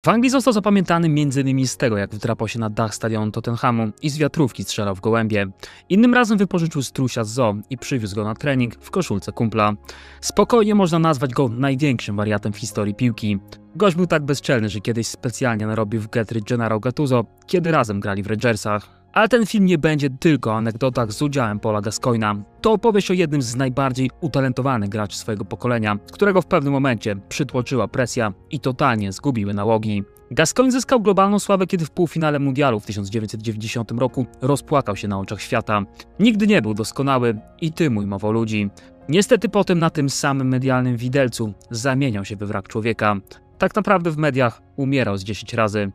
W Anglii został zapamiętany m.in. z tego, jak wdrapał się na dach stadionu Tottenhamu i z wiatrówki strzelał w gołębie. Innym razem wypożyczył strusia z zoo i przywiózł go na trening w koszulce kumpla. Spokojnie można nazwać go największym wariatem w historii piłki. Gość był tak bezczelny, że kiedyś specjalnie narobił w Getry Gennaro Gattuso, kiedy razem grali w Rangersach. Ale ten film nie będzie tylko o anegdotach z udziałem Paula Gascoigna. To opowieść o jednym z najbardziej utalentowanych graczy swojego pokolenia, którego w pewnym momencie przytłoczyła presja i totalnie zgubiły nałogi. Gascoigne zyskał globalną sławę, kiedy w półfinale mundialu w 1990 roku rozpłakał się na oczach świata. Nigdy nie był doskonały i tym ujmował ludzi. Niestety potem na tym samym medialnym widelcu zamieniał się we wrak człowieka. Tak naprawdę w mediach umierał z 10 razy.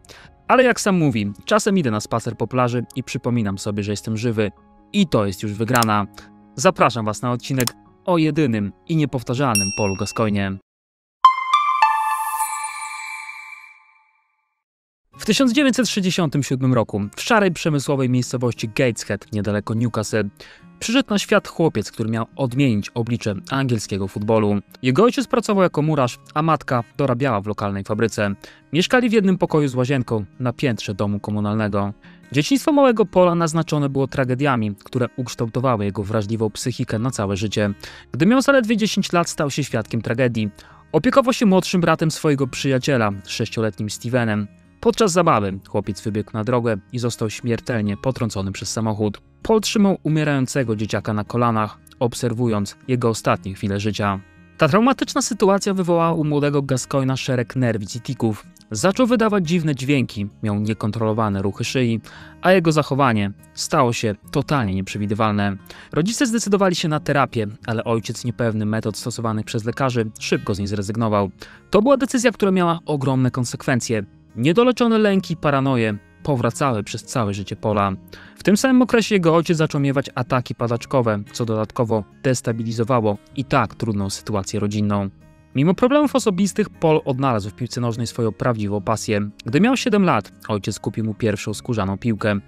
Ale jak sam mówi, czasem idę na spacer po plaży i przypominam sobie, że jestem żywy i to jest już wygrana. Zapraszam Was na odcinek o jedynym i niepowtarzalnym Paulu Gascoignie. W 1967 roku w szarej przemysłowej miejscowości Gateshead, niedaleko Newcastle, przyszedł na świat chłopiec, który miał odmienić oblicze angielskiego futbolu. Jego ojciec pracował jako murarz, a matka dorabiała w lokalnej fabryce. Mieszkali w jednym pokoju z łazienką na piętrze domu komunalnego. Dzieciństwo małego Paula naznaczone było tragediami, które ukształtowały jego wrażliwą psychikę na całe życie. Gdy miał zaledwie 10 lat, stał się świadkiem tragedii. Opiekował się młodszym bratem swojego przyjaciela, 6-letnim Stevenem. Podczas zabawy chłopiec wybiegł na drogę i został śmiertelnie potrącony przez samochód. Paul trzymał umierającego dzieciaka na kolanach, obserwując jego ostatnie chwile życia. Ta traumatyczna sytuacja wywołała u młodego Gascoigna szereg nerwic i tików. Zaczął wydawać dziwne dźwięki, miał niekontrolowane ruchy szyi, a jego zachowanie stało się totalnie nieprzewidywalne. Rodzice zdecydowali się na terapię, ale ojciec, niepewny metod stosowanych przez lekarzy, szybko z niej zrezygnował. To była decyzja, która miała ogromne konsekwencje. Niedoleczone lęki i paranoje powracały przez całe życie Paula. W tym samym okresie jego ojciec zaczął miewać ataki padaczkowe, co dodatkowo destabilizowało i tak trudną sytuację rodzinną. Mimo problemów osobistych, Paul odnalazł w piłce nożnej swoją prawdziwą pasję. Gdy miał 7 lat, ojciec kupił mu pierwszą skórzaną piłkę.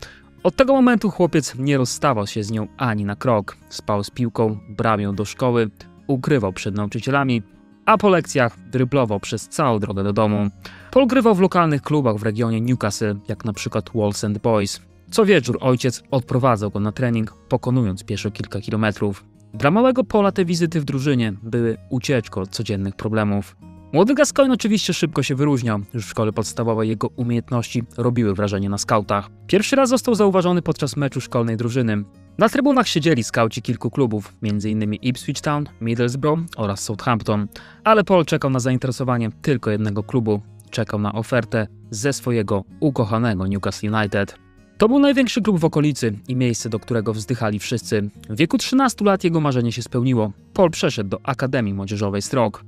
Od tego momentu chłopiec nie rozstawał się z nią ani na krok. Spał z piłką, brał ją do szkoły, ukrywał przed nauczycielami, a po lekcjach dryblował przez całą drogę do domu. Paul grywał w lokalnych klubach w regionie Newcastle, jak na przykład Wolves and Boys. Co wieczór ojciec odprowadzał go na trening, pokonując pieszo kilka kilometrów. Dla małego Paula te wizyty w drużynie były ucieczką od codziennych problemów. Młody Gascoigne oczywiście szybko się wyróżniał. Już w szkole podstawowej jego umiejętności robiły wrażenie na skautach. Pierwszy raz został zauważony podczas meczu szkolnej drużyny. Na trybunach siedzieli skauci kilku klubów, m.in. Ipswich Town, Middlesbrough oraz Southampton. Ale Paul czekał na zainteresowanie tylko jednego klubu. Czekał na ofertę ze swojego ukochanego Newcastle United. To był największy klub w okolicy i miejsce, do którego wzdychali wszyscy. W wieku 13 lat jego marzenie się spełniło. Paul przeszedł do Akademii Młodzieżowej Stroke.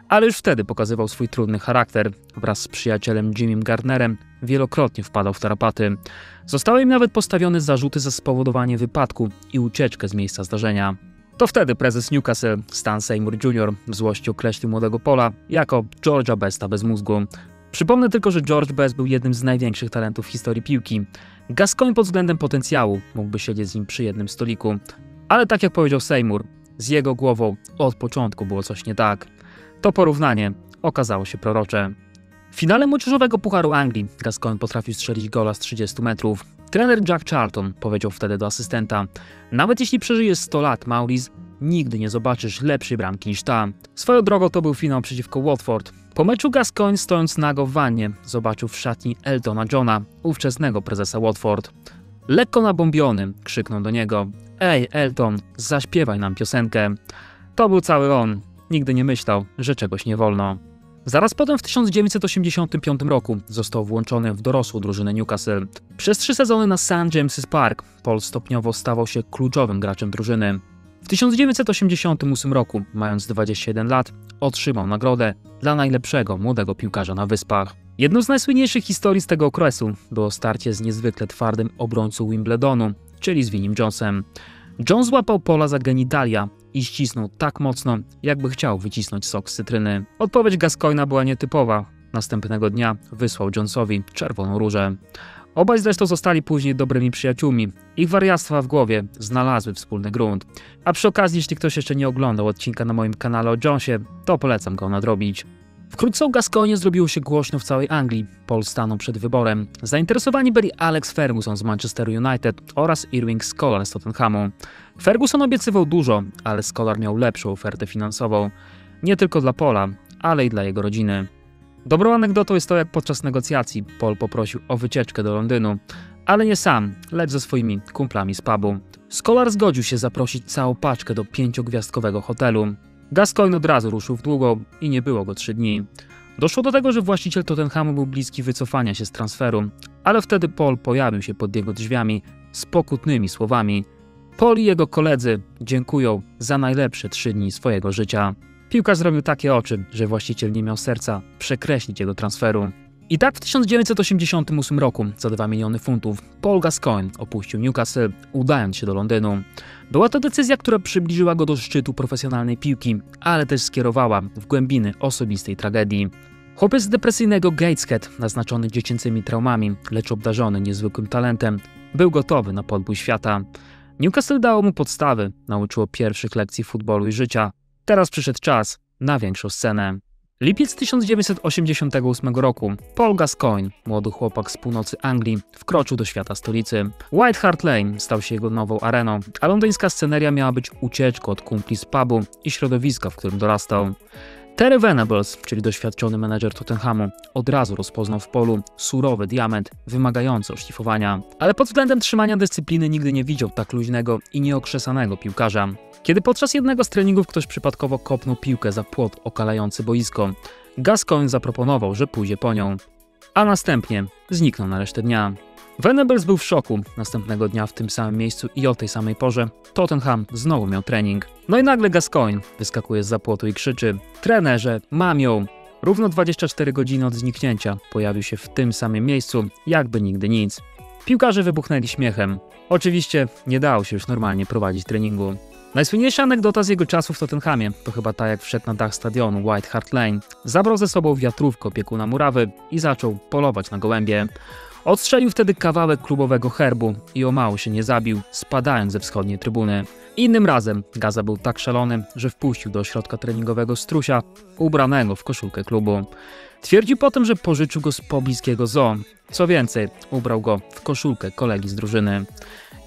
Ale już wtedy pokazywał swój trudny charakter. Wraz z przyjacielem Jimmym Gardnerem wielokrotnie wpadał w tarapaty. Zostały im nawet postawione zarzuty za spowodowanie wypadku i ucieczkę z miejsca zdarzenia. To wtedy prezes Newcastle, Stan Seymour Jr. w złości określił młodego Paula jako George'a Besta bez mózgu. Przypomnę tylko, że George Best był jednym z największych talentów w historii piłki. Gascoigne pod względem potencjału mógłby siedzieć z nim przy jednym stoliku. Ale tak jak powiedział Seymour, z jego głową od początku było coś nie tak. To porównanie okazało się prorocze. W finale młodzieżowego Pucharu Anglii Gascoigne potrafił strzelić gola z 30 metrów. Trener Jack Charlton powiedział wtedy do asystenta: nawet jeśli przeżyjesz 100 lat, Maurice, nigdy nie zobaczysz lepszej bramki niż ta. Swoją drogą to był finał przeciwko Watford. Po meczu Gascoigne, stojąc nago w wannie, zobaczył w szatni Eltona Johna, ówczesnego prezesa Watford. Lekko nabombiony krzyknął do niego: ej Elton, zaśpiewaj nam piosenkę. To był cały on. Nigdy nie myślał, że czegoś nie wolno. Zaraz potem w 1985 roku został włączony w dorosłą drużynę Newcastle. Przez 3 sezony na St. James's Park Paul stopniowo stawał się kluczowym graczem drużyny. W 1988 roku, mając 21 lat, otrzymał nagrodę dla najlepszego młodego piłkarza na Wyspach. Jedną z najsłynniejszych historii z tego okresu było starcie z niezwykle twardym obrońcą Wimbledonu, czyli z Vinnym Jonesem. Jones złapał Paula za genitalia i ścisnął tak mocno, jakby chciał wycisnąć sok z cytryny. Odpowiedź Gascoigna była nietypowa. Następnego dnia wysłał Jonesowi czerwoną różę. Obaj zresztą zostali później dobrymi przyjaciółmi. Ich wariactwa w głowie znalazły wspólny grunt. A przy okazji, jeśli ktoś jeszcze nie oglądał odcinka na moim kanale o Jonesie, to polecam go nadrobić. Wkrótce o Gascoigne zrobiło się głośno w całej Anglii. Paul stanął przed wyborem. Zainteresowani byli Alex Ferguson z Manchester United oraz Irving Scholar z Tottenhamu. Ferguson obiecywał dużo, ale Scholar miał lepszą ofertę finansową. Nie tylko dla Paula, ale i dla jego rodziny. Dobrą anegdotą jest to, jak podczas negocjacji Paul poprosił o wycieczkę do Londynu, ale nie sam, lecz ze swoimi kumplami z pubu. Scholar zgodził się zaprosić całą paczkę do 5-gwiazdkowego hotelu. Gascoigne od razu ruszył w długą i nie było go 3 dni. Doszło do tego, że właściciel Tottenhamu był bliski wycofania się z transferu, ale wtedy Paul pojawił się pod jego drzwiami z pokutnymi słowami. Paul i jego koledzy dziękują za najlepsze 3 dni swojego życia. Piłkarz zrobił takie oczy, że właściciel nie miał serca przekreślić jego transferu. I tak w 1988 roku za 2 miliony funtów Paul Gascoigne opuścił Newcastle, udając się do Londynu. Była to decyzja, która przybliżyła go do szczytu profesjonalnej piłki, ale też skierowała w głębiny osobistej tragedii. Chłopiec z depresyjnego Gateshead, naznaczony dziecięcymi traumami, lecz obdarzony niezwykłym talentem, był gotowy na podbój świata. Newcastle dało mu podstawy, nauczyło pierwszych lekcji futbolu i życia. Teraz przyszedł czas na większą scenę. Lipiec 1988 roku Paul Gascoigne, młody chłopak z północy Anglii, wkroczył do świata stolicy. White Hart Lane stał się jego nową areną, a londyńska sceneria miała być ucieczką od kumpli z pubu i środowiska, w którym dorastał. Terry Venables, czyli doświadczony menedżer Tottenhamu, od razu rozpoznał w Paulu surowy diament wymagający oszlifowania. Ale pod względem trzymania dyscypliny nigdy nie widział tak luźnego i nieokrzesanego piłkarza. Kiedy podczas jednego z treningów ktoś przypadkowo kopnął piłkę za płot okalający boisko, Gascoigne zaproponował, że pójdzie po nią, a następnie zniknął na resztę dnia. Venables był w szoku. Następnego dnia w tym samym miejscu i o tej samej porze Tottenham znowu miał trening. No i nagle Gascoigne wyskakuje zza płotu i krzyczy: trenerze, mam ją! Równo 24 godziny od zniknięcia pojawił się w tym samym miejscu, jakby nigdy nic. Piłkarze wybuchnęli śmiechem. Oczywiście nie dało się już normalnie prowadzić treningu. Najsłynniejsza anegdota z jego czasu w Tottenhamie to chyba ta, jak wszedł na dach stadionu White Hart Lane, zabrał ze sobą wiatrówkę opiekuna murawy i zaczął polować na gołębie. Odstrzelił wtedy kawałek klubowego herbu i o mało się nie zabił, spadając ze wschodniej trybuny. Innym razem Gaza był tak szalony, że wpuścił do ośrodka treningowego strusia ubranego w koszulkę klubu. Twierdził potem, że pożyczył go z pobliskiego zoo. Co więcej, ubrał go w koszulkę kolegi z drużyny.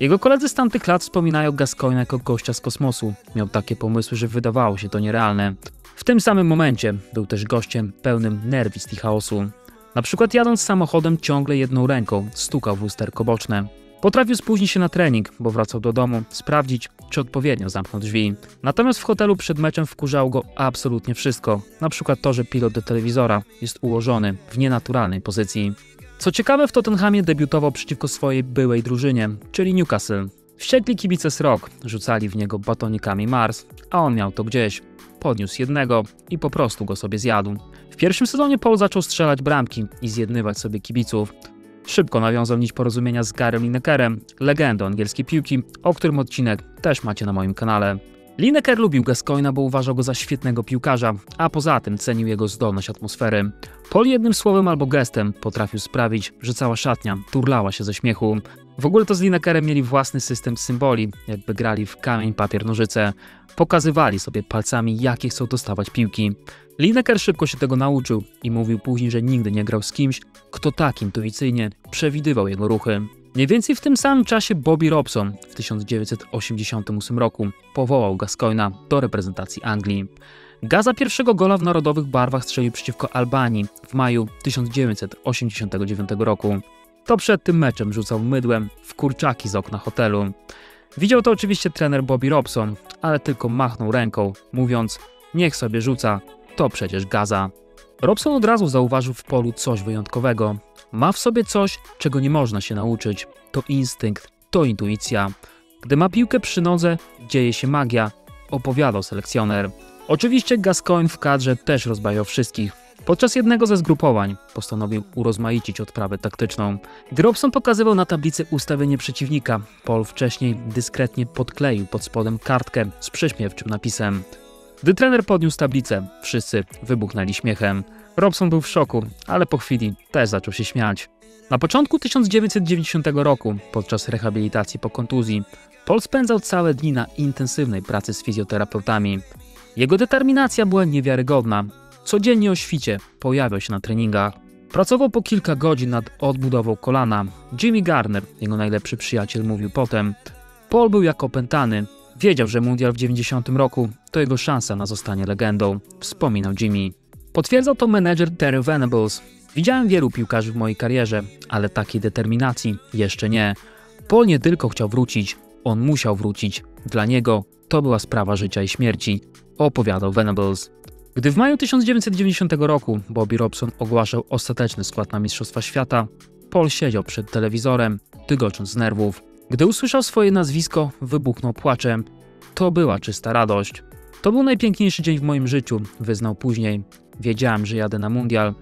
Jego koledzy z tamtych lat wspominają Gascoigne'a jako gościa z kosmosu. Miał takie pomysły, że wydawało się to nierealne. W tym samym momencie był też gościem pełnym nerwistw i chaosu. Na przykład jadąc samochodem ciągle jedną ręką stukał w lusterko boczne. Potrafił spóźnić się na trening, bo wracał do domu sprawdzić, czy odpowiednio zamknął drzwi. Natomiast w hotelu przed meczem wkurzało go absolutnie wszystko. Na przykład to, że pilot do telewizora jest ułożony w nienaturalnej pozycji. Co ciekawe, w Tottenhamie debiutował przeciwko swojej byłej drużynie, czyli Newcastle. Wściekli kibice srok rzucali w niego batonikami Mars, a on miał to gdzieś. Podniósł jednego i po prostu go sobie zjadł. W pierwszym sezonie Paul zaczął strzelać bramki i zjednywać sobie kibiców. Szybko nawiązał nić porozumienia z Garym Linekerem, legendą angielskiej piłki, o którym odcinek też macie na moim kanale. Lineker lubił Gascoigne'a, bo uważał go za świetnego piłkarza, a poza tym cenił jego zdolność atmosfery. Paul jednym słowem albo gestem potrafił sprawić, że cała szatnia turlała się ze śmiechu. W ogóle to z Linekerem mieli własny system symboli, jakby grali w kamień, papier, nożyce. Pokazywali sobie palcami, jakie chcą dostawać piłki. Lineker szybko się tego nauczył i mówił później, że nigdy nie grał z kimś, kto tak intuicyjnie przewidywał jego ruchy. Mniej więcej w tym samym czasie Bobby Robson w 1988 roku powołał Gascoigne'a do reprezentacji Anglii. Gaza pierwszego gola w narodowych barwach strzelił przeciwko Albanii w maju 1989 roku. To przed tym meczem rzucał mydłem w kurczaki z okna hotelu. Widział to oczywiście trener Bobby Robson, ale tylko machnął ręką, mówiąc: niech sobie rzuca, to przecież Gaza. Robson od razu zauważył w Paulu coś wyjątkowego. Ma w sobie coś, czego nie można się nauczyć. To instynkt, to intuicja. Gdy ma piłkę przy nodze, dzieje się magia, opowiadał selekcjoner. Oczywiście Gascoigne w kadrze też rozbajał wszystkich. Podczas jednego ze zgrupowań postanowił urozmaicić odprawę taktyczną. Gdy Robson pokazywał na tablicy ustawienie przeciwnika, Paul wcześniej dyskretnie podkleił pod spodem kartkę z prześmiewczym napisem. Gdy trener podniósł tablicę, wszyscy wybuchnęli śmiechem. Robson był w szoku, ale po chwili też zaczął się śmiać. Na początku 1990 roku, podczas rehabilitacji po kontuzji, Paul spędzał całe dni na intensywnej pracy z fizjoterapeutami. Jego determinacja była niewiarygodna. Codziennie o świcie pojawiał się na treningach. Pracował po kilka godzin nad odbudową kolana. Jimmy Garner, jego najlepszy przyjaciel, mówił potem: Paul był jak opętany. Wiedział, że mundial w 90 roku to jego szansa na zostanie legendą, wspominał Jimmy. Potwierdzał to menedżer Terry Venables. Widziałem wielu piłkarzy w mojej karierze, ale takiej determinacji jeszcze nie. Paul nie tylko chciał wrócić, on musiał wrócić. Dla niego to była sprawa życia i śmierci, opowiadał Venables. Gdy w maju 1990 roku Bobby Robson ogłaszał ostateczny skład na Mistrzostwa Świata, Paul siedział przed telewizorem, tygocząc z nerwów. Gdy usłyszał swoje nazwisko, wybuchnął płaczem. To była czysta radość. To był najpiękniejszy dzień w moim życiu, wyznał później. Wiedziałem, że jadę na mundial.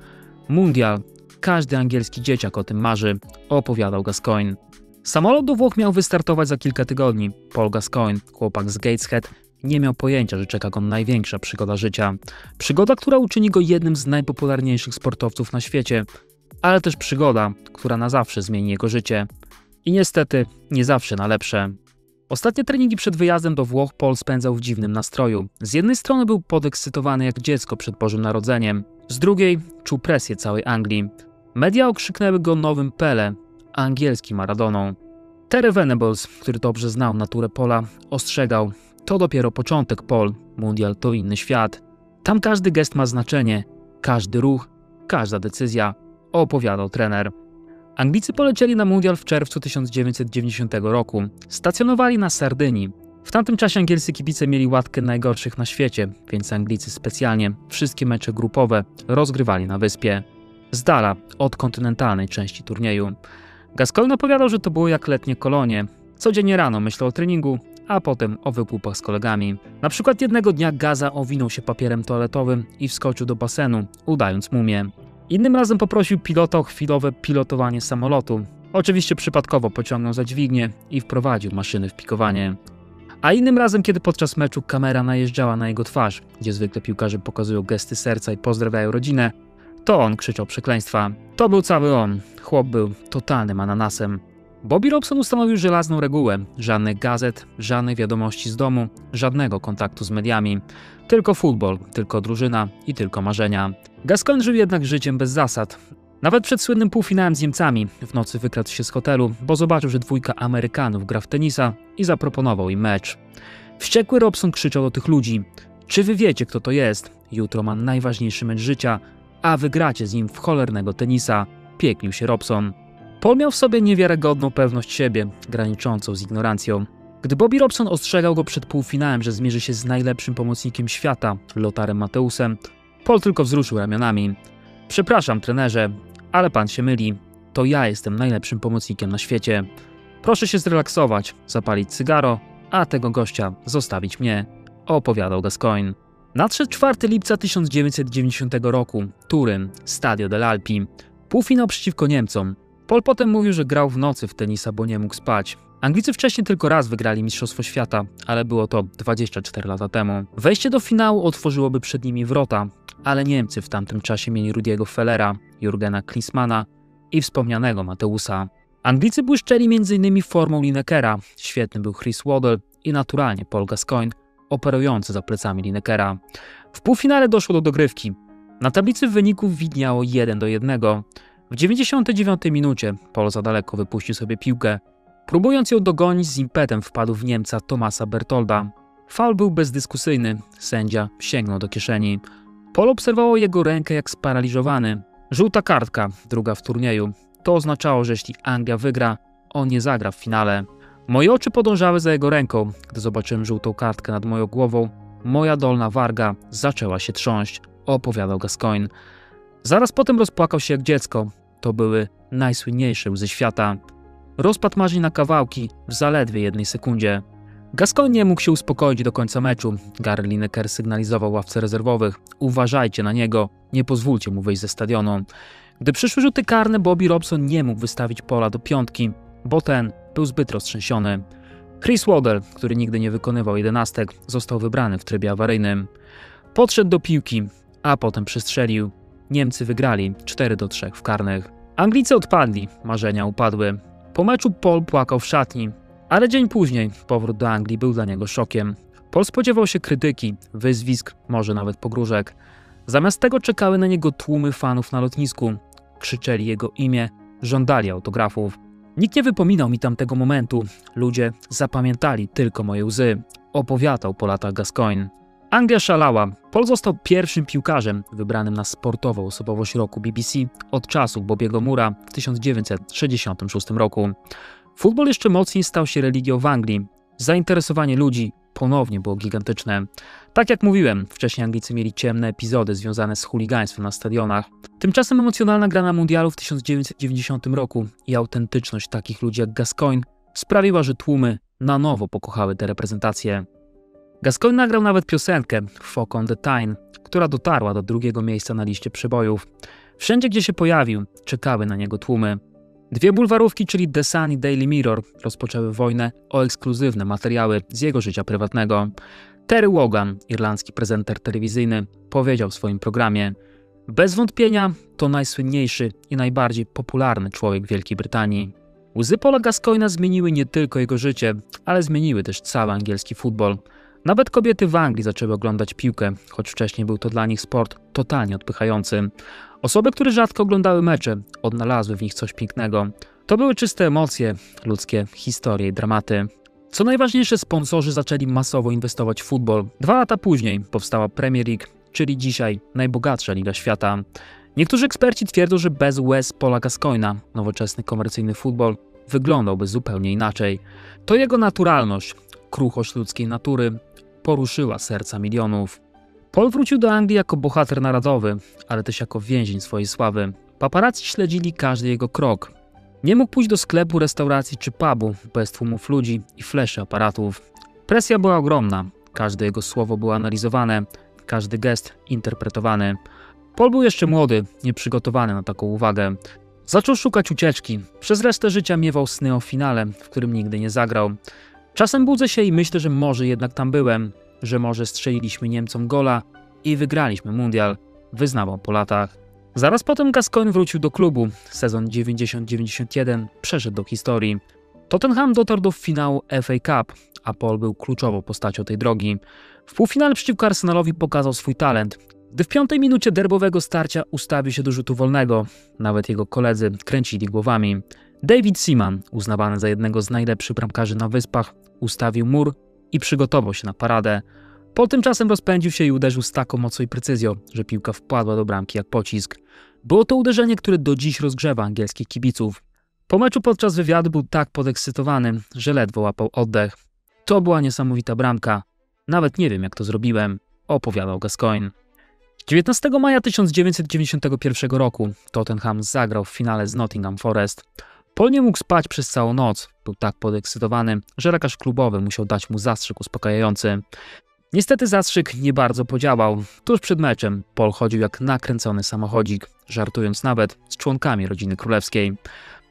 Mundial. Każdy angielski dzieciak o tym marzy, opowiadał Gascoigne. Samolot do Włoch miał wystartować za kilka tygodni. Paul Gascoigne, chłopak z Gateshead, nie miał pojęcia, że czeka go największa przygoda życia. Przygoda, która uczyni go jednym z najpopularniejszych sportowców na świecie, ale też przygoda, która na zawsze zmieni jego życie. I niestety nie zawsze na lepsze. Ostatnie treningi przed wyjazdem do Włoch Paul spędzał w dziwnym nastroju. Z jednej strony był podekscytowany jak dziecko przed Bożym Narodzeniem, z drugiej czuł presję całej Anglii. Media okrzyknęły go nowym Pele, a angielskim Maradoną. Terry Venables, który dobrze znał naturę Paula, ostrzegał: to dopiero początek, Paul. Mundial to inny świat. Tam każdy gest ma znaczenie, każdy ruch, każda decyzja, opowiadał trener. Anglicy polecieli na mundial w czerwcu 1990 roku. Stacjonowali na Sardynii. W tamtym czasie angielscy kibice mieli łatkę najgorszych na świecie, więc Anglicy specjalnie wszystkie mecze grupowe rozgrywali na wyspie, z dala od kontynentalnej części turnieju. Gascoigne opowiadał, że to było jak letnie kolonie. Codziennie rano myślał o treningu, a potem o wykupach z kolegami. Na przykład jednego dnia Gaza owinął się papierem toaletowym i wskoczył do basenu, udając mumię. Innym razem poprosił pilota o chwilowe pilotowanie samolotu. Oczywiście przypadkowo pociągnął za dźwignię i wprowadził maszyny w pikowanie. A innym razem, kiedy podczas meczu kamera najeżdżała na jego twarz, gdzie zwykle piłkarze pokazują gesty serca i pozdrawiają rodzinę, to on krzyczał przekleństwa. To był cały on. Chłop był totalnym ananasem. Bobby Robson ustanowił żelazną regułę. Żadnych gazet, żadnych wiadomości z domu, żadnego kontaktu z mediami. Tylko futbol, tylko drużyna i tylko marzenia. Gascoigne żył jednak życiem bez zasad. Nawet przed słynnym półfinałem z Niemcami w nocy wykradł się z hotelu, bo zobaczył, że dwójka Amerykanów gra w tenisa i zaproponował im mecz. Wściekły Robson krzyczał do tych ludzi: czy wy wiecie, kto to jest? Jutro ma najważniejszy mecz życia, a wy gracie z nim w cholernego tenisa. Pieklił się Robson. Paul miał w sobie niewiarygodną pewność siebie, graniczącą z ignorancją. Gdy Bobby Robson ostrzegał go przed półfinałem, że zmierzy się z najlepszym pomocnikiem świata, Lotharem Matthäusem, Paul tylko wzruszył ramionami. Przepraszam, trenerze, ale pan się myli. To ja jestem najlepszym pomocnikiem na świecie. Proszę się zrelaksować, zapalić cygaro, a tego gościa zostawić mnie, opowiadał Gascoigne. Nadszedł 4 lipca 1990 roku, Turyn, Stadio dell'Alpi. Półfinał przeciwko Niemcom. Paul potem mówił, że grał w nocy w tenisa, bo nie mógł spać. Anglicy wcześniej tylko raz wygrali Mistrzostwo Świata, ale było to 24 lata temu. Wejście do finału otworzyłoby przed nimi wrota, ale Niemcy w tamtym czasie mieli Rudiego Fellera, Jurgena Klinsmana i wspomnianego Matthäusa. Anglicy błyszczeli m.in. formą Linekera, świetny był Chris Waddle i naturalnie Paul Gascoigne, operujący za plecami Linekera. W półfinale doszło do dogrywki. Na tablicy wyników widniało 1-1. W 99 minucie Paul za daleko wypuścił sobie piłkę. Próbując ją dogonić, z impetem wpadł w Niemca Thomasa Bertolda. Faul był bezdyskusyjny, sędzia sięgnął do kieszeni. Paul obserwował jego rękę jak sparaliżowany. Żółta kartka, druga w turnieju. To oznaczało, że jeśli Anglia wygra, on nie zagra w finale. Moje oczy podążały za jego ręką. Gdy zobaczyłem żółtą kartkę nad moją głową, moja dolna warga zaczęła się trząść, opowiadał Gascoigne. Zaraz potem rozpłakał się jak dziecko. To były najsłynniejsze łzy świata. Rozpadł marzeń na kawałki w zaledwie 1 sekundzie. Gascoigne nie mógł się uspokoić do końca meczu. Gary Lineker sygnalizował ławce rezerwowych: uważajcie na niego, nie pozwólcie mu wyjść ze stadionu. Gdy przyszły rzuty karne, Bobby Robson nie mógł wystawić Paula do piątki, bo ten był zbyt roztrzęsiony. Chris Waddle, który nigdy nie wykonywał 11, został wybrany w trybie awaryjnym. Podszedł do piłki, a potem przestrzelił. Niemcy wygrali 4-3 w karnych. Anglicy odpadli, marzenia upadły. Po meczu Paul płakał w szatni, ale dzień później powrót do Anglii był dla niego szokiem. Paul spodziewał się krytyki, wyzwisk, może nawet pogróżek. Zamiast tego czekały na niego tłumy fanów na lotnisku. Krzyczeli jego imię, żądali autografów. Nikt nie wypominał mi tamtego momentu. Ludzie zapamiętali tylko moje łzy. Opowiadał po latach Gascoigne. Anglia szalała. Paul został pierwszym piłkarzem wybranym na sportową osobowość roku BBC od czasów Bobbiego Moora w 1966 roku. Futbol jeszcze mocniej stał się religią w Anglii. Zainteresowanie ludzi ponownie było gigantyczne. Tak jak mówiłem, wcześniej Anglicy mieli ciemne epizody związane z chuligaństwem na stadionach. Tymczasem emocjonalna gra na mundialu w 1990 roku i autentyczność takich ludzi jak Gascoigne sprawiła, że tłumy na nowo pokochały tę reprezentację. Gascoigne nagrał nawet piosenkę Folk on the Tyne, która dotarła do drugiego miejsca na liście przebojów. Wszędzie, gdzie się pojawił, czekały na niego tłumy. Dwie bulwarówki, czyli The Sun i Daily Mirror, rozpoczęły wojnę o ekskluzywne materiały z jego życia prywatnego. Terry Wogan, irlandzki prezenter telewizyjny, powiedział w swoim programie: bez wątpienia to najsłynniejszy i najbardziej popularny człowiek Wielkiej Brytanii. Łzy Paula Gascoigna zmieniły nie tylko jego życie, ale zmieniły też cały angielski futbol. Nawet kobiety w Anglii zaczęły oglądać piłkę, choć wcześniej był to dla nich sport totalnie odpychający. Osoby, które rzadko oglądały mecze, odnalazły w nich coś pięknego. To były czyste emocje, ludzkie historie i dramaty. Co najważniejsze, sponsorzy zaczęli masowo inwestować w futbol. 2 lata później powstała Premier League, czyli dzisiaj najbogatsza liga świata. Niektórzy eksperci twierdzą, że bez łez Paula Gascoigna nowoczesny komercyjny futbol wyglądałby zupełnie inaczej. To jego naturalność, kruchość ludzkiej natury poruszyła serca milionów. Paul wrócił do Anglii jako bohater narodowy, ale też jako więzień swojej sławy. Paparazzi śledzili każdy jego krok. Nie mógł pójść do sklepu, restauracji czy pubu bez tłumów ludzi i fleszy aparatów. Presja była ogromna. Każde jego słowo było analizowane, każdy gest interpretowany. Paul był jeszcze młody, nieprzygotowany na taką uwagę. Zaczął szukać ucieczki. Przez resztę życia miewał sny o finale, w którym nigdy nie zagrał. Czasem budzę się i myślę, że może jednak tam byłem, że może strzeliliśmy Niemcom gola i wygraliśmy mundial, wyznawał po latach. Zaraz potem Gascoigne wrócił do klubu. Sezon 90-91 przeszedł do historii. Tottenham dotarł do finału FA Cup, a Paul był kluczową postacią tej drogi. W półfinale przeciwko Arsenalowi pokazał swój talent. Gdy w 5. minucie derbowego starcia ustawił się do rzutu wolnego, nawet jego koledzy kręcili głowami. David Seaman, uznawany za jednego z najlepszych bramkarzy na Wyspach, ustawił mur i przygotował się na paradę. Paul tymczasem rozpędził się i uderzył z taką mocą i precyzją, że piłka wpadła do bramki jak pocisk. Było to uderzenie, które do dziś rozgrzewa angielskich kibiców. Po meczu podczas wywiadu był tak podekscytowany, że ledwo łapał oddech. To była niesamowita bramka. Nawet nie wiem, jak to zrobiłem, opowiadał Gascoigne. 19 maja 1991 roku Tottenham zagrał w finale z Nottingham Forest. Paul nie mógł spać przez całą noc. Był tak podekscytowany, że lekarz klubowy musiał dać mu zastrzyk uspokajający. Niestety zastrzyk nie bardzo podziałał. Tuż przed meczem Paul chodził jak nakręcony samochodzik, żartując nawet z członkami rodziny królewskiej.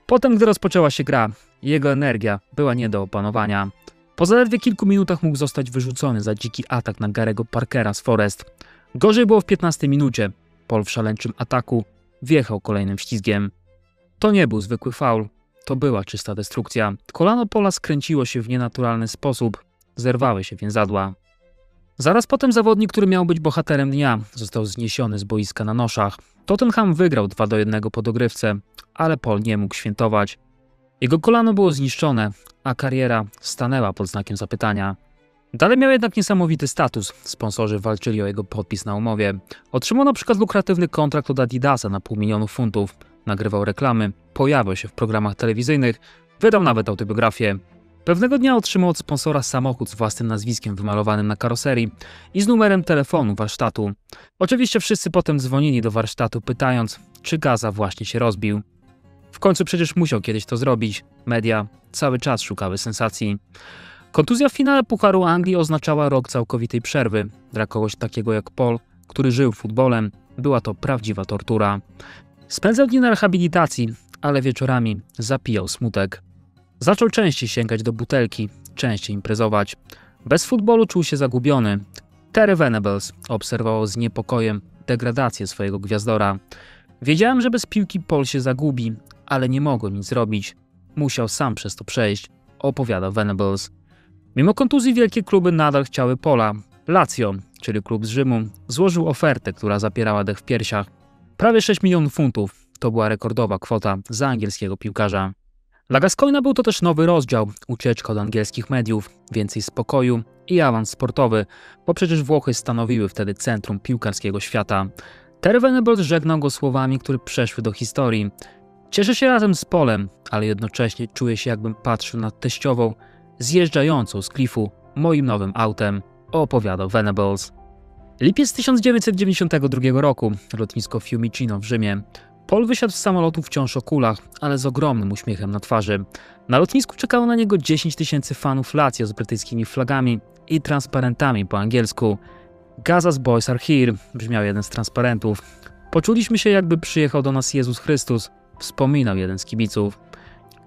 Potem, gdy rozpoczęła się gra, jego energia była nie do opanowania. Po zaledwie kilku minutach mógł zostać wyrzucony za dziki atak na Gary'ego Parkera z Forest. Gorzej było w 15 minucie. Paul w szaleńczym ataku wjechał kolejnym ślizgiem. To nie był zwykły faul, to była czysta destrukcja. Kolano Paula skręciło się w nienaturalny sposób, zerwały się więzadła. Zaraz potem zawodnik, który miał być bohaterem dnia, został zniesiony z boiska na noszach. Tottenham wygrał 2-1 po dogrywce, ale Paul nie mógł świętować. Jego kolano było zniszczone, a kariera stanęła pod znakiem zapytania. Dalej miał jednak niesamowity status. Sponsorzy walczyli o jego podpis na umowie. Otrzymał na przykład lukratywny kontrakt od Adidasa na $500 000. Nagrywał reklamy, pojawiał się w programach telewizyjnych, wydał nawet autobiografię. Pewnego dnia otrzymał od sponsora samochód z własnym nazwiskiem wymalowanym na karoserii i z numerem telefonu warsztatu. Oczywiście wszyscy potem dzwonili do warsztatu, pytając, czy Gaza właśnie się rozbił. W końcu przecież musiał kiedyś to zrobić. Media cały czas szukały sensacji. Kontuzja w finale Pucharu Anglii oznaczała rok całkowitej przerwy. Dla kogoś takiego jak Paul, który żył futbolem, była to prawdziwa tortura. Spędzał dni na rehabilitacji, ale wieczorami zapijał smutek. Zaczął częściej sięgać do butelki, częściej imprezować. Bez futbolu czuł się zagubiony. Terry Venables obserwował z niepokojem degradację swojego gwiazdora. Wiedziałem, że bez piłki Paul się zagubi, ale nie mogłem nic zrobić. Musiał sam przez to przejść, opowiada Venables. Mimo kontuzji wielkie kluby nadal chciały Paula. Lazio, czyli klub z Rzymu, złożył ofertę, która zapierała dech w piersiach. Prawie 6 milionów funtów to była rekordowa kwota za angielskiego piłkarza. Dla Gascoigna był to też nowy rozdział, ucieczka od angielskich mediów, więcej spokoju i awans sportowy, bo przecież Włochy stanowiły wtedy centrum piłkarskiego świata. Terry Venables żegnał go słowami, które przeszły do historii. Cieszę się razem z Polem, ale jednocześnie czuję się, jakbym patrzył na teściową zjeżdżającą z klifu moim nowym autem, opowiadał Venables. Lipiec 1992 roku, lotnisko Fiumicino w Rzymie. Paul wysiadł z samolotu wciąż o kulach, ale z ogromnym uśmiechem na twarzy. Na lotnisku czekało na niego 10 000 fanów Lazio z brytyjskimi flagami i transparentami po angielsku. Gaza's boys are here, brzmiał jeden z transparentów. Poczuliśmy się, jakby przyjechał do nas Jezus Chrystus, wspominał jeden z kibiców.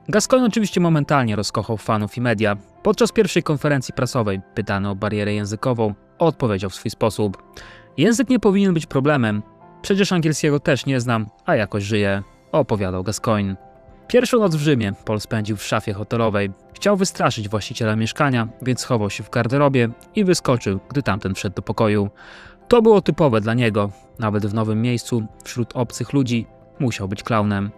Gascoigne oczywiście momentalnie rozkochał fanów i media. Podczas pierwszej konferencji prasowej, pytany o barierę językową, odpowiedział w swój sposób. Język nie powinien być problemem. Przecież angielskiego też nie znam, a jakoś żyję, opowiadał Gascoigne. Pierwszą noc w Rzymie Paul spędził w szafie hotelowej. Chciał wystraszyć właściciela mieszkania, więc schował się w garderobie i wyskoczył, gdy tamten wszedł do pokoju. To było typowe dla niego. Nawet w nowym miejscu, wśród obcych ludzi, musiał być klaunem.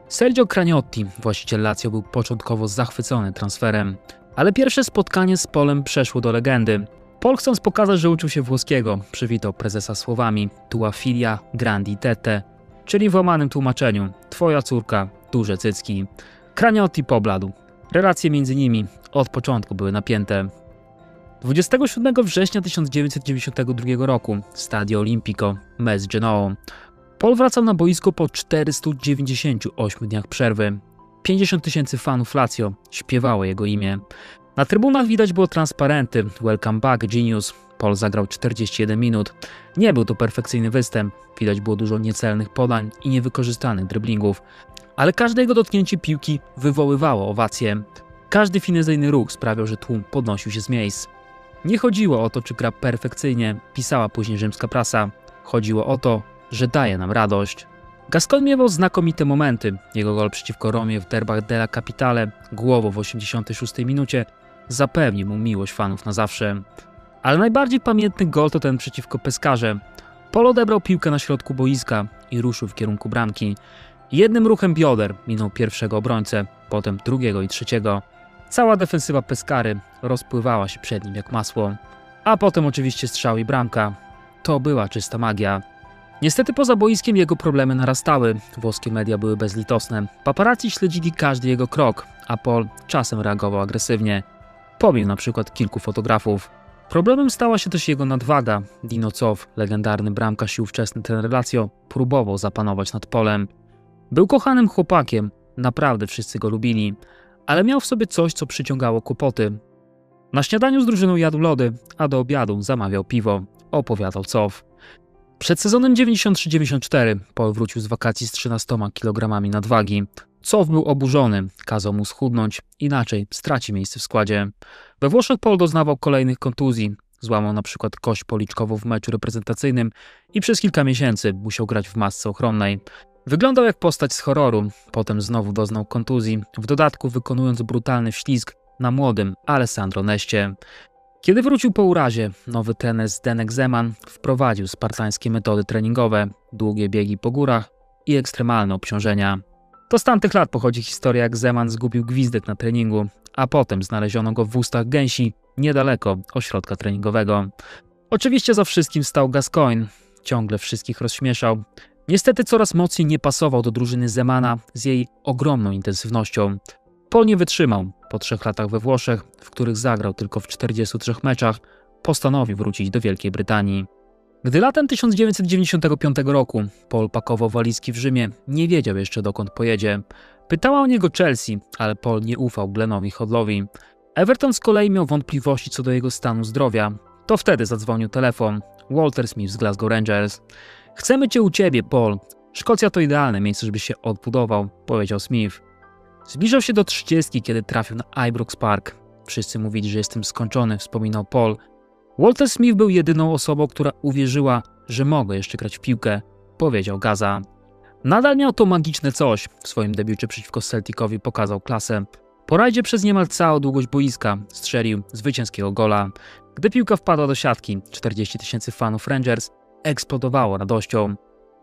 Sergio Cragnotti, właściciel Lazio, był początkowo zachwycony transferem, ale pierwsze spotkanie z Polem przeszło do legendy. Paul, chcąc pokazać, że uczył się włoskiego, przywitał prezesa słowami tua filia grandi tette, czyli w łamanym tłumaczeniu twoja córka, duże cycki. Cragnotti pobladł. Relacje między nimi od początku były napięte. 27 września 1992 roku w Stadio Olimpico, Metz Genoa. Paul wracał na boisko po 498 dniach przerwy. 50 000 fanów Lazio śpiewało jego imię. Na trybunach widać było transparenty Welcome back, Genius. Paul zagrał 41 minut. Nie był to perfekcyjny występ. Widać było dużo niecelnych podań i niewykorzystanych driblingów. Ale każde jego dotknięcie piłki wywoływało owacje. Każdy finezyjny ruch sprawiał, że tłum podnosił się z miejsc. Nie chodziło o to, czy gra perfekcyjnie, pisała później rzymska prasa. Chodziło o to, że daje nam radość. Gascoigne miewał znakomite momenty. Jego gol przeciwko Romie w derbach della Capitale, głową w 86 minucie, zapewnił mu miłość fanów na zawsze. Ale najbardziej pamiętny gol to ten przeciwko Pescarze. Paul odebrał piłkę na środku boiska i ruszył w kierunku bramki. Jednym ruchem bioder minął pierwszego obrońcę, potem drugiego i trzeciego. Cała defensywa Pescary rozpływała się przed nim jak masło. A potem oczywiście strzał i bramka. To była czysta magia. Niestety poza boiskiem jego problemy narastały. Włoskie media były bezlitosne. Paparazzi śledzili każdy jego krok, a Paul czasem reagował agresywnie. Pobił na przykład kilku fotografów. Problemem stała się też jego nadwaga. Dino Zoff, legendarny bramkarz i ówczesny trener Lazio, próbował zapanować nad Polem. Był kochanym chłopakiem, naprawdę wszyscy go lubili, ale miał w sobie coś, co przyciągało kłopoty. Na śniadaniu z drużyną jadł lody, a do obiadu zamawiał piwo, opowiadał Zoff. Przed sezonem 93-94 Paul wrócił z wakacji z 13 kg nadwagi. Zoff był oburzony, kazał mu schudnąć, inaczej straci miejsce w składzie. We Włoszech Paul doznawał kolejnych kontuzji. Złamał na przykład kość policzkową w meczu reprezentacyjnym i przez kilka miesięcy musiał grać w masce ochronnej. Wyglądał jak postać z horroru, potem znowu doznał kontuzji, w dodatku wykonując brutalny wślizg na młodym Alessandro Nestie. Kiedy wrócił po urazie, nowy trener Zdenek Zeman wprowadził spartańskie metody treningowe, długie biegi po górach i ekstremalne obciążenia. To z tamtych lat pochodzi historia, jak Zeman zgubił gwizdek na treningu, a potem znaleziono go w ustach gęsi niedaleko ośrodka treningowego. Oczywiście za wszystkim stał Gascoigne, ciągle wszystkich rozśmieszał. Niestety coraz mocniej nie pasował do drużyny Zemana z jej ogromną intensywnością. Paul nie wytrzymał. Po 3 latach we Włoszech, w których zagrał tylko w 43 meczach, postanowił wrócić do Wielkiej Brytanii. Gdy latem 1995 roku Paul pakował walizki w Rzymie, nie wiedział jeszcze, dokąd pojedzie. Pytała o niego Chelsea, ale Paul nie ufał Glenowi Hodlowi. Everton z kolei miał wątpliwości co do jego stanu zdrowia. To wtedy zadzwonił telefon. Walter Smith z Glasgow Rangers. Chcemy cię u ciebie, Paul. Szkocja to idealne miejsce, żeby się odbudował, powiedział Smith. Zbliżał się do 30, kiedy trafił na Ibrox Park. Wszyscy mówili, że jestem skończony, wspominał Paul. Walter Smith był jedyną osobą, która uwierzyła, że mogę jeszcze grać w piłkę, powiedział Gaza. Nadal miał to magiczne coś. W swoim debiucie przeciwko Celticowi pokazał klasę. Po rajdzie przez niemal całą długość boiska strzelił zwycięskiego gola. Gdy piłka wpadła do siatki, 40 000 fanów Rangers eksplodowało radością.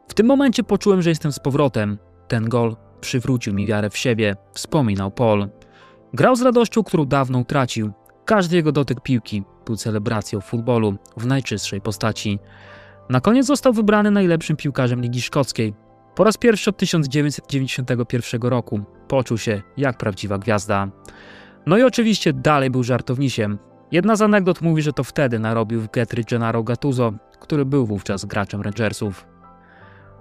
W tym momencie poczułem, że jestem z powrotem. Ten gol przywrócił mi wiarę w siebie, wspominał Paul. Grał z radością, którą dawno utracił. Każdy jego dotyk piłki był celebracją futbolu w najczystszej postaci. Na koniec został wybrany najlepszym piłkarzem Ligi Szkockiej. Po raz pierwszy od 1991 roku poczuł się jak prawdziwa gwiazda. No i oczywiście dalej był żartownisiem. Jedna z anegdot mówi, że to wtedy narobił w Getry Gennaro Gattuso, który był wówczas graczem Rangersów.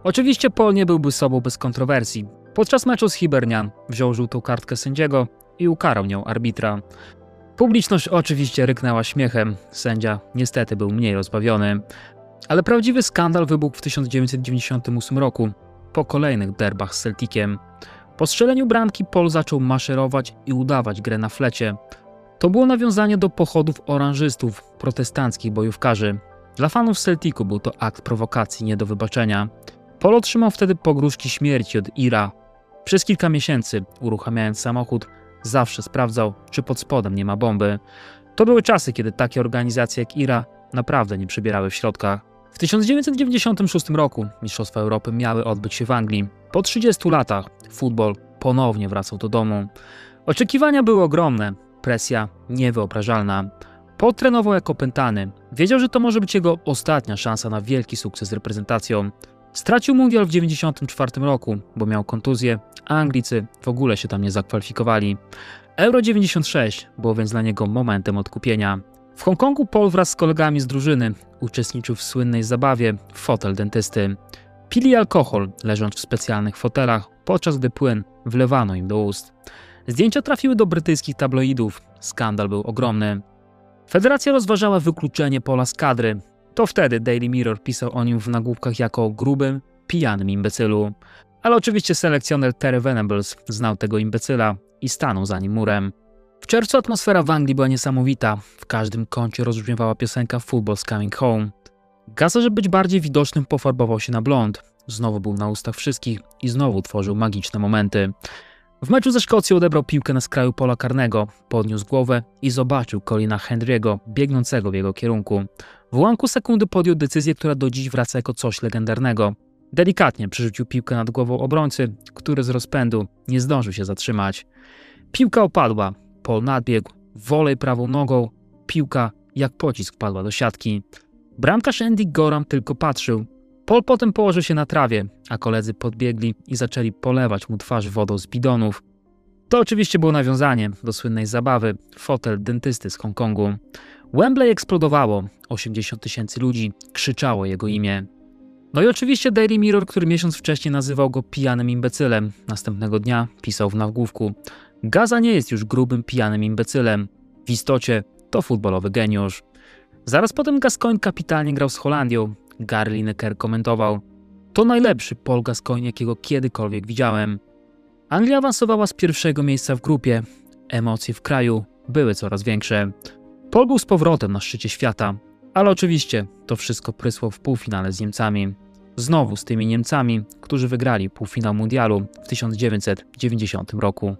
Oczywiście Paul nie byłby sobą bez kontrowersji. Podczas meczu z Hibernian wziął żółtą kartkę sędziego i ukarał nią arbitra. Publiczność oczywiście ryknęła śmiechem, sędzia niestety był mniej rozbawiony. Ale prawdziwy skandal wybuchł w 1998 roku, po kolejnych derbach z Celticiem. Po strzeleniu bramki Paul zaczął maszerować i udawać grę na flecie. To było nawiązanie do pochodów oranżystów, protestanckich bojówkarzy. Dla fanów Celticu był to akt prowokacji nie do wybaczenia. Paul otrzymał wtedy pogróżki śmierci od IRA. Przez kilka miesięcy, uruchamiając samochód, zawsze sprawdzał, czy pod spodem nie ma bomby. To były czasy, kiedy takie organizacje jak IRA naprawdę nie przebierały w środkach. W 1996 roku Mistrzostwa Europy miały odbyć się w Anglii. Po 30 latach futbol ponownie wracał do domu. Oczekiwania były ogromne, presja niewyobrażalna. Paul trenował jak opętany. Wiedział, że to może być jego ostatnia szansa na wielki sukces z reprezentacją. Stracił mundial w 1994 roku, bo miał kontuzję, a Anglicy w ogóle się tam nie zakwalifikowali. Euro 96 było więc dla niego momentem odkupienia. W Hongkongu Paul wraz z kolegami z drużyny uczestniczył w słynnej zabawie w fotel dentysty. Pili alkohol, leżąc w specjalnych fotelach, podczas gdy płyn wlewano im do ust. Zdjęcia trafiły do brytyjskich tabloidów. Skandal był ogromny. Federacja rozważała wykluczenie Paula z kadry. To wtedy Daily Mirror pisał o nim w nagłówkach jako o grubym, pijanym imbecylu. Ale oczywiście selekcjoner Terry Venables znał tego imbecyla i stanął za nim murem. W czerwcu atmosfera w Anglii była niesamowita. W każdym kącie rozbrzmiewała piosenka Football's Coming Home. Gaza, żeby być bardziej widocznym, pofarbował się na blond. Znowu był na ustach wszystkich i znowu tworzył magiczne momenty. W meczu ze Szkocją odebrał piłkę na skraju pola karnego, podniósł głowę i zobaczył Colina Hendry'ego biegnącego w jego kierunku. W ułamku sekundy podjął decyzję, która do dziś wraca jako coś legendarnego. Delikatnie przerzucił piłkę nad głową obrońcy, który z rozpędu nie zdążył się zatrzymać. Piłka opadła, Paul nadbiegł, wolej prawą nogą, piłka jak pocisk wpadła do siatki. Bramkarz Andy Goram tylko patrzył. Paul potem położył się na trawie, a koledzy podbiegli i zaczęli polewać mu twarz wodą z bidonów. To oczywiście było nawiązanie do słynnej zabawy fotel dentysty z Hongkongu. Wembley eksplodowało, 80 000 ludzi krzyczało jego imię. No i oczywiście Daily Mirror, który miesiąc wcześniej nazywał go pijanym imbecylem, następnego dnia pisał w nagłówku: Gaza nie jest już grubym, pijanym imbecylem. W istocie to futbolowy geniusz. Zaraz potem Gascoigne kapitalnie grał z Holandią. Gary Lineker komentował: to najlepszy Paul Gascoigne, jakiego kiedykolwiek widziałem. Anglia awansowała z pierwszego miejsca w grupie. Emocje w kraju były coraz większe. Paul był z powrotem na szczycie świata, ale oczywiście to wszystko prysło w półfinale z Niemcami. Znowu z tymi Niemcami, którzy wygrali półfinał mundialu w 1990 roku.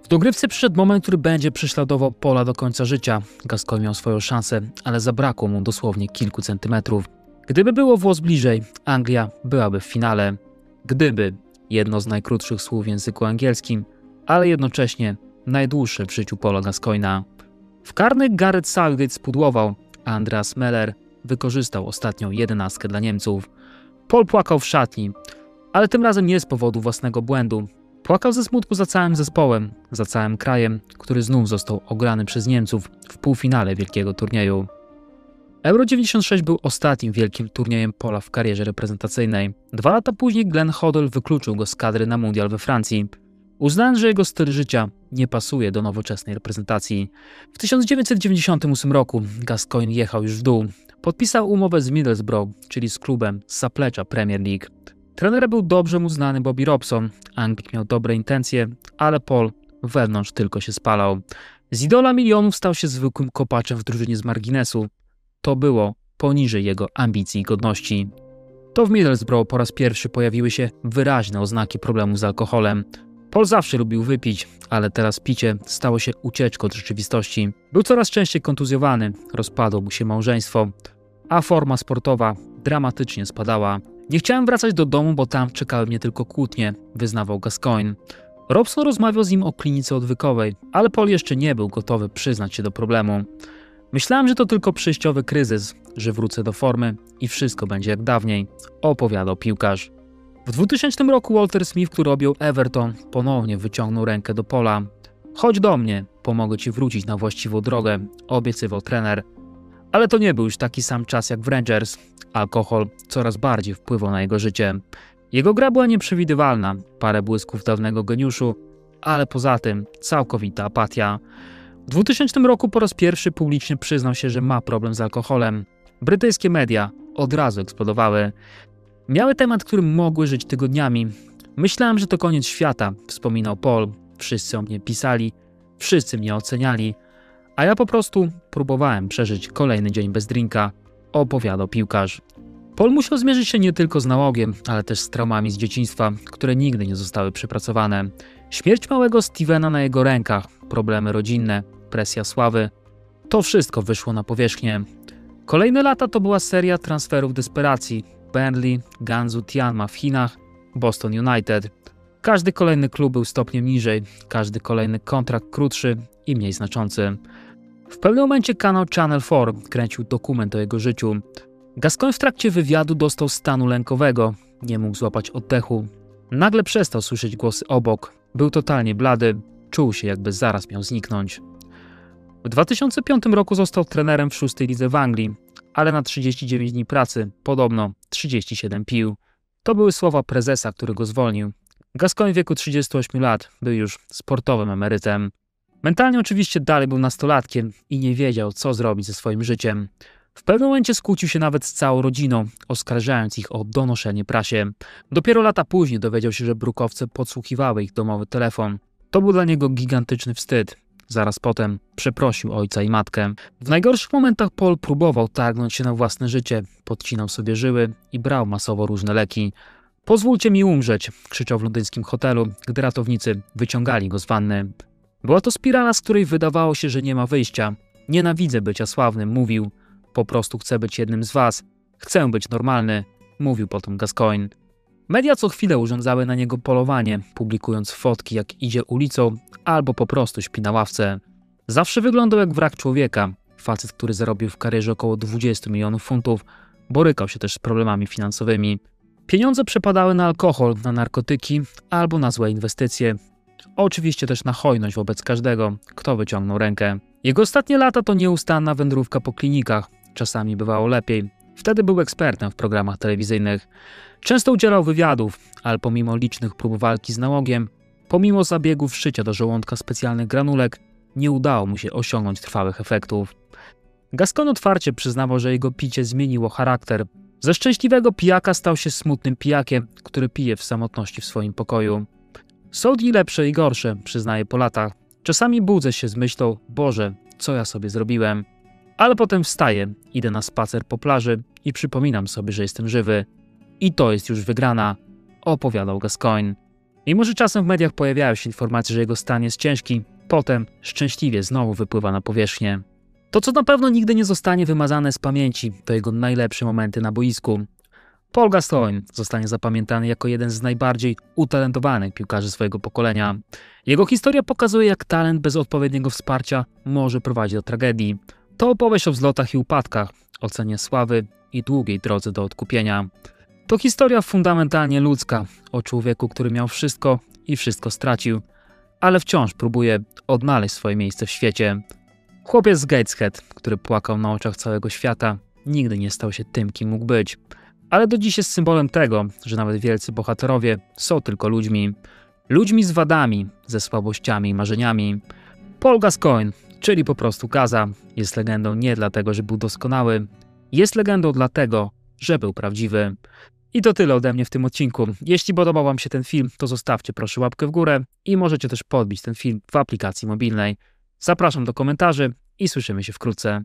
W dogrywce przyszedł moment, który będzie prześladował Paula do końca życia. Gascoigne miał swoją szansę, ale zabrakło mu dosłownie kilku centymetrów. Gdyby było włos bliżej, Anglia byłaby w finale. Gdyby, jedno z najkrótszych słów w języku angielskim, ale jednocześnie najdłuższe w życiu Paula Gascoigne'a. W karnych Gareth Southgate spudłował, a Andreas Möller wykorzystał ostatnią 11 dla Niemców. Paul płakał w szatni, ale tym razem nie z powodu własnego błędu. Płakał ze smutku za całym zespołem, za całym krajem, który znów został ograny przez Niemców w półfinale wielkiego turnieju. Euro 96 był ostatnim wielkim turniejem Paula w karierze reprezentacyjnej. 2 lata później Glenn Hoddle wykluczył go z kadry na mundial we Francji, uznając, że jego styl życia nie pasuje do nowoczesnej reprezentacji. W 1998 roku Gascoigne jechał już w dół. Podpisał umowę z Middlesbrough, czyli z klubem z zaplecza Premier League. Trenerem był dobrze mu znany Bobby Robson. Anglik miał dobre intencje, ale Paul wewnątrz tylko się spalał. Z idola milionów stał się zwykłym kopaczem w drużynie z marginesu. To było poniżej jego ambicji i godności. To w Middlesbrough po raz pierwszy pojawiły się wyraźne oznaki problemu z alkoholem. Paul zawsze lubił wypić, ale teraz picie stało się ucieczką od rzeczywistości. Był coraz częściej kontuzjowany, rozpadło mu się małżeństwo, a forma sportowa dramatycznie spadała. Nie chciałem wracać do domu, bo tam czekały mnie tylko kłótnie, wyznawał Gascoigne. Robson rozmawiał z nim o klinice odwykowej, ale Paul jeszcze nie był gotowy przyznać się do problemu. Myślałem, że to tylko przejściowy kryzys, że wrócę do formy i wszystko będzie jak dawniej, opowiadał piłkarz. W 2000 roku Walter Smith, który objął Everton, ponownie wyciągnął rękę do Paula. Chodź do mnie, pomogę ci wrócić na właściwą drogę, obiecywał trener. Ale to nie był już taki sam czas jak w Rangers. Alkohol coraz bardziej wpływał na jego życie. Jego gra była nieprzewidywalna, parę błysków dawnego geniuszu, ale poza tym całkowita apatia. W 2000 roku po raz pierwszy publicznie przyznał się, że ma problem z alkoholem. Brytyjskie media od razu eksplodowały. Miały temat, którym mogły żyć tygodniami. Myślałem, że to koniec świata, wspominał Paul. Wszyscy o mnie pisali, wszyscy mnie oceniali, a ja po prostu próbowałem przeżyć kolejny dzień bez drinka, opowiadał piłkarz. Paul musiał zmierzyć się nie tylko z nałogiem, ale też z traumami z dzieciństwa, które nigdy nie zostały przepracowane. Śmierć małego Stevena na jego rękach, problemy rodzinne, presja sławy. To wszystko wyszło na powierzchnię. Kolejne lata to była seria transferów desperacji. Burnley, Guangzhou Tianma w Chinach, Boston United. Każdy kolejny klub był stopniem niżej, każdy kolejny kontrakt krótszy i mniej znaczący. W pewnym momencie kanał Channel 4 kręcił dokument o jego życiu. Gascoigne w trakcie wywiadu dostał stanu lękowego, nie mógł złapać oddechu. Nagle przestał słyszeć głosy obok, był totalnie blady, czuł się jakby zaraz miał zniknąć. W 2005 roku został trenerem w 6. lidze w Anglii, ale na 39 dni pracy podobno 37 pił. To były słowa prezesa, który go zwolnił. Gascoigne w wieku 38 lat był już sportowym emerytem. Mentalnie oczywiście dalej był nastolatkiem i nie wiedział, co zrobić ze swoim życiem. W pewnym momencie skłócił się nawet z całą rodziną, oskarżając ich o donoszenie prasie. Dopiero lata później dowiedział się, że brukowce podsłuchiwały ich domowy telefon. To był dla niego gigantyczny wstyd. Zaraz potem przeprosił ojca i matkę. W najgorszych momentach Paul próbował targnąć się na własne życie, podcinał sobie żyły i brał masowo różne leki. Pozwólcie mi umrzeć, krzyczał w londyńskim hotelu, gdy ratownicy wyciągali go z wanny. Była to spirala, z której wydawało się, że nie ma wyjścia. Nienawidzę bycia sławnym, mówił. Po prostu chcę być jednym z was. Chcę być normalny, mówił potem Gascoigne. Media co chwilę urządzały na niego polowanie, publikując fotki jak idzie ulicą albo po prostu śpi na ławce. Zawsze wyglądał jak wrak człowieka. Facet, który zarobił w karierze około 20 milionów funtów, borykał się też z problemami finansowymi. Pieniądze przepadały na alkohol, na narkotyki albo na złe inwestycje. Oczywiście też na hojność wobec każdego, kto wyciągnął rękę. Jego ostatnie lata to nieustanna wędrówka po klinikach. Czasami bywało lepiej. Wtedy był ekspertem w programach telewizyjnych. Często udzielał wywiadów, ale pomimo licznych prób walki z nałogiem, pomimo zabiegów wszycia do żołądka specjalnych granulek, nie udało mu się osiągnąć trwałych efektów. Gascoigne otwarcie przyznawał, że jego picie zmieniło charakter. Ze szczęśliwego pijaka stał się smutnym pijakiem, który pije w samotności w swoim pokoju. Są dni lepsze i gorsze, przyznaje po latach. Czasami budzę się z myślą, Boże, co ja sobie zrobiłem? Ale potem wstaję, idę na spacer po plaży i przypominam sobie, że jestem żywy. I to jest już wygrana, opowiadał Gascoigne. Mimo że czasem w mediach pojawiają się informacje, że jego stan jest ciężki, potem szczęśliwie znowu wypływa na powierzchnię. To, co na pewno nigdy nie zostanie wymazane z pamięci, to jego najlepsze momenty na boisku. Paul Gascoigne zostanie zapamiętany jako jeden z najbardziej utalentowanych piłkarzy swojego pokolenia. Jego historia pokazuje, jak talent bez odpowiedniego wsparcia może prowadzić do tragedii. To opowieść o wzlotach i upadkach, o cenie sławy i długiej drodze do odkupienia. To historia fundamentalnie ludzka, o człowieku, który miał wszystko i wszystko stracił, ale wciąż próbuje odnaleźć swoje miejsce w świecie. Chłopiec z Gateshead, który płakał na oczach całego świata, nigdy nie stał się tym, kim mógł być. Ale do dziś jest symbolem tego, że nawet wielcy bohaterowie są tylko ludźmi. Ludźmi z wadami, ze słabościami i marzeniami. Paul Gascoigne, czyli po prostu Gaza, jest legendą nie dlatego, że był doskonały, jest legendą dlatego, że był prawdziwy. I to tyle ode mnie w tym odcinku. Jeśli podobał wam się ten film, to zostawcie proszę łapkę w górę i możecie też podbić ten film w aplikacji mobilnej. Zapraszam do komentarzy i słyszymy się wkrótce.